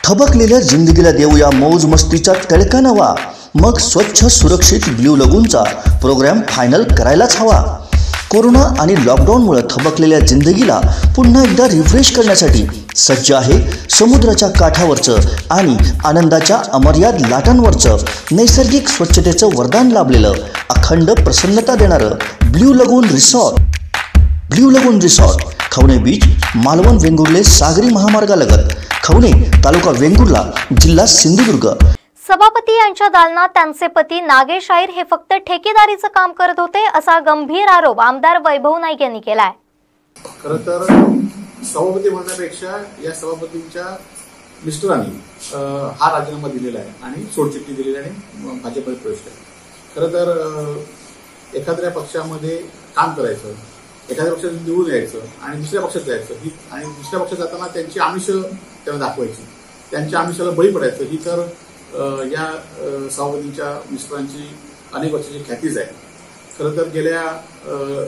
थबकलेल्या जिंदगीला देऊया मौज मस्तीचा तळका नवा। मग स्वच्छ सुरक्षित ब्ल्यू लगूनचा प्रोग्राम फायनल करायलाच हवा। कोरोना आणि लॉकडाऊनमुळे थबकलेल्या जिंदगीला पुन्हा एकदा रिफ्रेश करण्यासाठी सज्ज आहे समुद्राच्या काठावरचं आणि आनंदाच्या अमर्याद लाटांवरचं नैसर्गिक स्वच्छतेचं वरदान लाभलेलं अखंड प्रसन्नता देणारं ब्ल्यू लगून रिसॉर्ट। ब्ल्यू लगून रिसॉर्ट, खवणे बीच, मालवण वेंगुर्ले सागरी महामार्गालगत, खवणे, तालुका वेंगुर्ला, जिल्हा सिंधुदुर्ग। सभापती यांच्या दालनात त्यांचे पती नागेश आयर हे फक्त ठेकेदारीचं काम करत होते असा गंभीर आरोप आमदार वैभव नाईक यांनी केलाय। खरं तर सभापती म्हणण्यापेक्षा या सभापतींच्या मिस्टरांनी हा राजीनामा दिलेला आहे आणि सोडचिठ्ठी दिलेली आणि भाजपमध्ये प्रवेश केला। खरं तर एखाद्या पक्षामध्ये काम करायचं, एखाद्या पक्षात निवडून यायचं आणि दुसऱ्या पक्षात जायचं ही, आणि दुसऱ्या पक्षात जाताना त्यांची आमिष त्यांना दाखवायची, त्यांच्या आमिषाला बळी पडायचं ही तर या सभापतींच्या मिस्टरांची अनेक वर्षाची ख्यातीच आहे। खरं तर गेल्या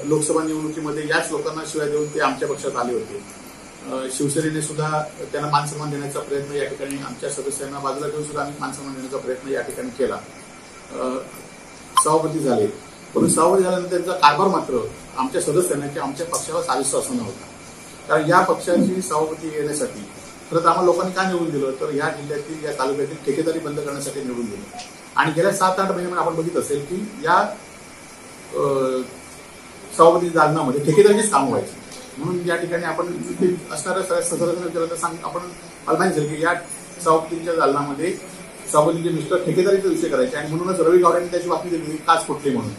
लोकसभा निवडणुकीमध्ये याच लोकांना शिवाय देऊन ते आमच्या पक्षात आले होते। शिवसेनेने सुद्धा त्यांना मानसन्मान देण्याचा प्रयत्न या ठिकाणी, आमच्या सदस्यांना बाजूला ठेवून सुद्धा आम्ही मानसन्मान देण्याचा प्रयत्न या ठिकाणी केला। सभापती झाले, पण सभापती झाल्यानंतर त्यांचा कारभार मात्र आमच्या सदस्यांना किंवा आमच्या पक्षाला साजेसा असं नव्हता। कारण या पक्षाची सभापती येण्यासाठी खरं तर आम्हाला लोकांनी का निवडून दिलं तर या जिल्ह्यातील, या तालुक्यातील ठेकेदारी बंद करण्यासाठी निवडून दिलं। आणि गेल्या 7-8 महिन्यामध्ये आपण बघित असेल की या सभापती दालनामध्ये ठेकेदारीचीच कामं व्हायची। म्हणून या ठिकाणी आपण असणाऱ्या सदस्यांना आपण मला माहिती झालं की या सभापतींच्या दालनामध्ये सभापतींचे मिस्टर ठेकेदारीचा विषय करायचे आणि म्हणूनच रवी गावड्यांनी त्याची बातमी दिली काच फुटली म्हणून।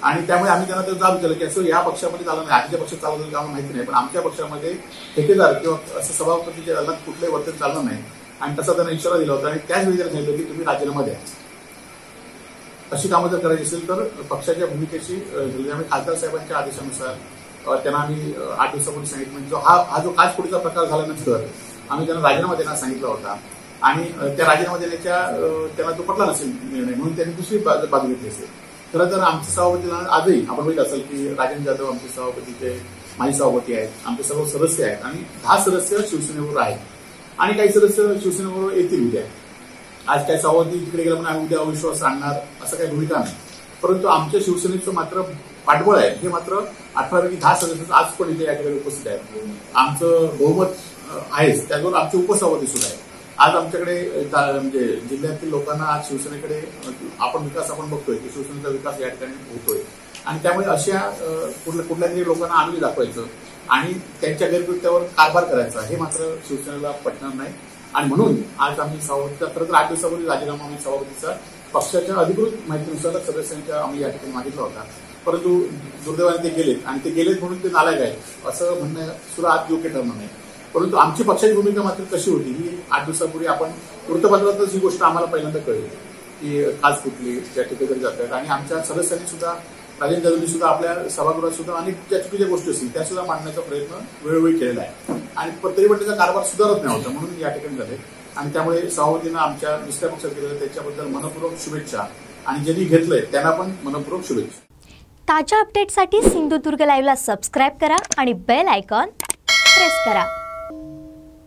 आणि त्यामुळे आम्ही त्यांना जाब विचारलं की असं या पक्षामध्ये चाललं नाही, आधीच्या पक्षात चालवलं का आम्हाला माहिती नाही, पण आमच्या पक्षामध्ये ठेकेदार किंवा असं सभापतीच्या दालनात कुठलंही वर्तन चाललं नाही। आणि तसा त्यांना इशारा दिला होता आणि त्याच वेळी त्यांना सांगितलं की तुम्ही राजीनामा द्या, अशी कामं जर करायची असेल तर पक्षाच्या भूमिकेची आम्ही खासदार साहेबांच्या आदेशानुसार त्यांना आम्ही 8 दिवसापूर्वी सांगितलं। हा जो काचफोडीचा प्रकार झाल्यानंतर आम्ही त्यांना राजीनामा देण्यास सांगितला होता आणि त्या राजीनामा देण्याच्या त्यांना तो पटला नसेल निर्णय, म्हणून त्यांनी दुसरी बाजू घेतली असेल। खरं तर आमच्या सभापतीला आजही आपण बघितलं असेल की राजेंद्र जाधव आमचे सभापतीचे माजी सभापती आहेत, आमचे सर्व सदस्य आहेत आणि 10 सदस्य शिवसेनेवर आहेत आणि काही सदस्य शिवसेनेवर येतील उद्या। आज काय सभापती तिकडे गेला म्हणून आम्ही उद्या अविश्वास आणणार असं काही भूमिका नाही, परंतु आमच्या शिवसेनेचं मात्र पाठबळ आहे हे मात्र 18पैकी 10 सदस्य आज पण इथे या ठिकाणी उपस्थित आहेत। आमचं बहुमत आहेच, त्याचबरोबर आमचे उपसभापती सुद्धा आहेत। आज आमच्याकडे म्हणजे जिल्ह्यातील लोकांना आज शिवसेनेकडे विकास आपण बघतोय की शिवसेनेचा विकास या ठिकाणी होतोय आणि त्यामुळे अशा कुठल्या तरी लोकांना आम्ही दाखवायचं आणि त्यांच्या गैरकृत्यावर कारभार करायचा हे मात्र शिवसेनेला पटणार नाही। आणि म्हणून आज आम्ही सभापतीचा खरं तर 8 दिवसापूर्वी राजीनामा आम्ही सभापतीचा पक्षाच्या अधिकृत माहितीनुसार सदस्यांच्या आम्ही या ठिकाणी मागितला होता, परंतु दुर्दैवाने ते गेलेत आणि ते गेलेत म्हणून ते नालायक आहेत असं म्हणणं सुद्धा आज योग्य ठरणार नाही। परंतु आमची पक्षाची भूमिका मात्र कशी होती ही 8 दिवसापूर्वी आपण वृत्तपत्रातच ही गोष्ट आम्हाला पहिल्यांदा कळली की काच फुटली, त्या ठिकाणी जातात आणि आमच्या सदस्यांनी सुद्धा, राजेंद्र जाधवनी सुद्धा आपल्या सभागृहात सुद्धा अनेक ज्या चुकीच्या गोष्टी असतील त्या सुद्धा मांडण्याचा प्रयत्न वेळोवेळी केलेला आहे आणि तरी पण त्याचा कारभार सुधारत नाही होता, म्हणून या ठिकाणी झाले। आणि त्यामुळे सभापतींना आमच्या दुसऱ्या पक्षात गेलेलं त्याच्याबद्दल मनपूर्वक शुभेच्छा आणि ज्यांनी घेतलंय त्यांना पण मनपूर्वक शुभेच्छा। ताज्या अपडेटसाठी सिंधुदुर्ग लाईव्हला सबस्क्राईब करा आणि बेल आयकॉन प्रेस करा।